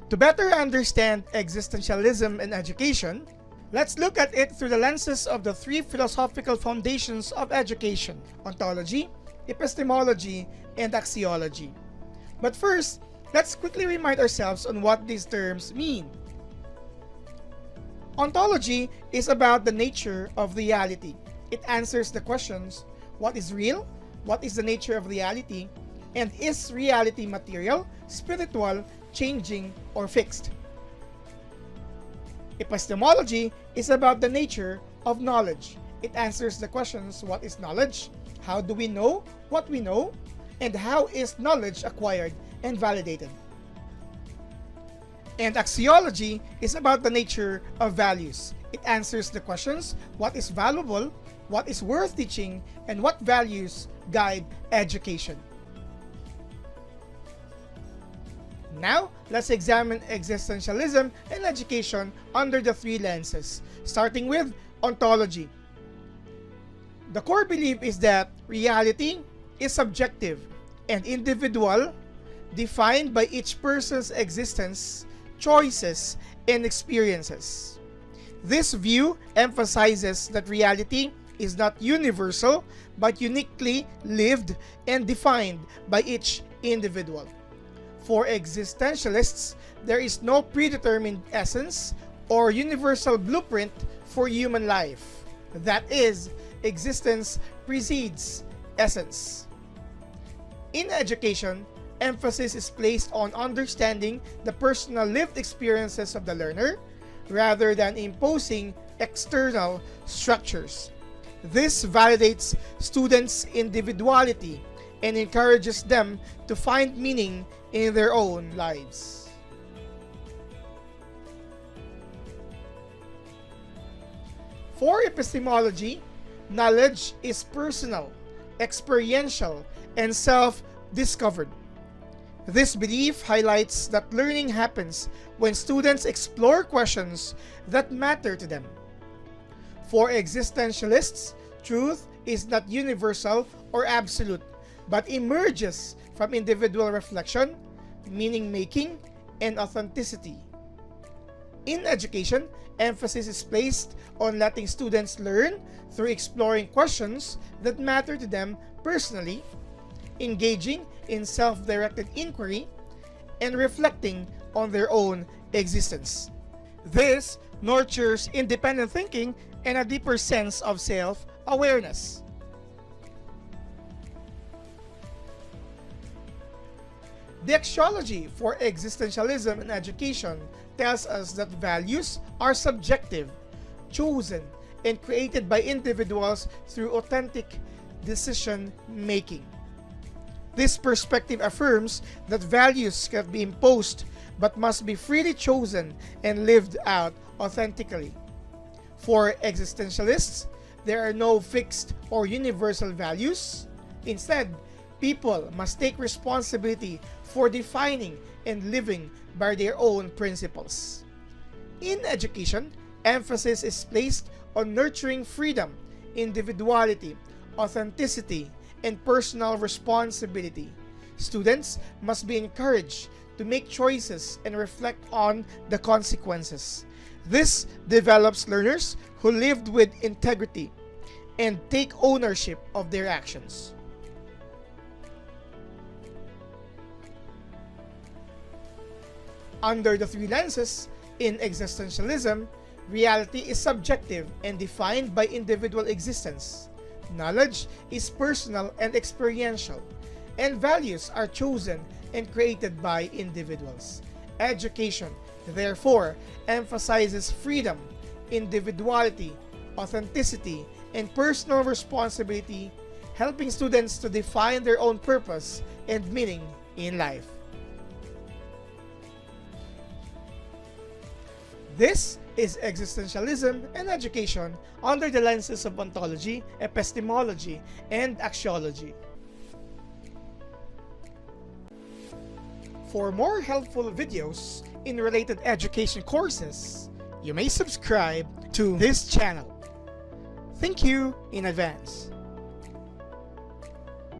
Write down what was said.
To better understand existentialism in education, let's look at it through the lenses of the three philosophical foundations of education: ontology, epistemology, and axiology. But first, let's quickly remind ourselves on what these terms mean. Ontology is about the nature of reality. It answers the questions: what is real? What is the nature of reality? And is reality material, spiritual, changing, or fixed? Epistemology is about the nature of knowledge. It answers the questions: what is knowledge? How do we know what we know? And how is knowledge acquired and validated? And axiology is about the nature of values. It answers the questions: what is valuable, what is worth teaching, and what values guide education. Now, let's examine existentialism in education under the three lenses, starting with ontology. The core belief is that reality is subjective and individual, defined by each person's existence, choices, and experiences. This view emphasizes that reality is not universal but uniquely lived and defined by each individual. For existentialists, there is no predetermined essence or universal blueprint for human life. That is, existence precedes essence. In education, emphasis is placed on understanding the personal lived experiences of the learner rather than imposing external structures. This validates students' individuality and encourages them to find meaning in their own lives. For epistemology, knowledge is personal, experiential, and self-discovered. This belief highlights that learning happens when students explore questions that matter to them. For existentialists, truth is not universal or absolute, but emerges from individual reflection, meaning-making, and authenticity. In education, emphasis is placed on letting students learn through exploring questions that matter to them personally, engaging in self-directed inquiry, and reflecting on their own existence. This nurtures independent thinking and a deeper sense of self-awareness. The axiology for existentialism in education tells us that values are subjective, chosen, and created by individuals through authentic decision-making. This perspective affirms that values cannot be imposed but must be freely chosen and lived out authentically. For existentialists, there are no fixed or universal values. Instead, people must take responsibility for defining and living by their own principles. In education, emphasis is placed on nurturing freedom, individuality, authenticity, and personal responsibility. Students must be encouraged to make choices and reflect on the consequences. This develops learners who live with integrity and take ownership of their actions. Under the three lenses, in existentialism, reality is subjective and defined by individual existence. Knowledge is personal and experiential, and values are chosen and created by individuals. Education, therefore, emphasizes freedom, individuality, authenticity, and personal responsibility, helping students to define their own purpose and meaning in life. This is existentialism and education under the lenses of ontology, epistemology, and axiology. For more helpful videos in related education courses, you may subscribe to this channel. Thank you in advance.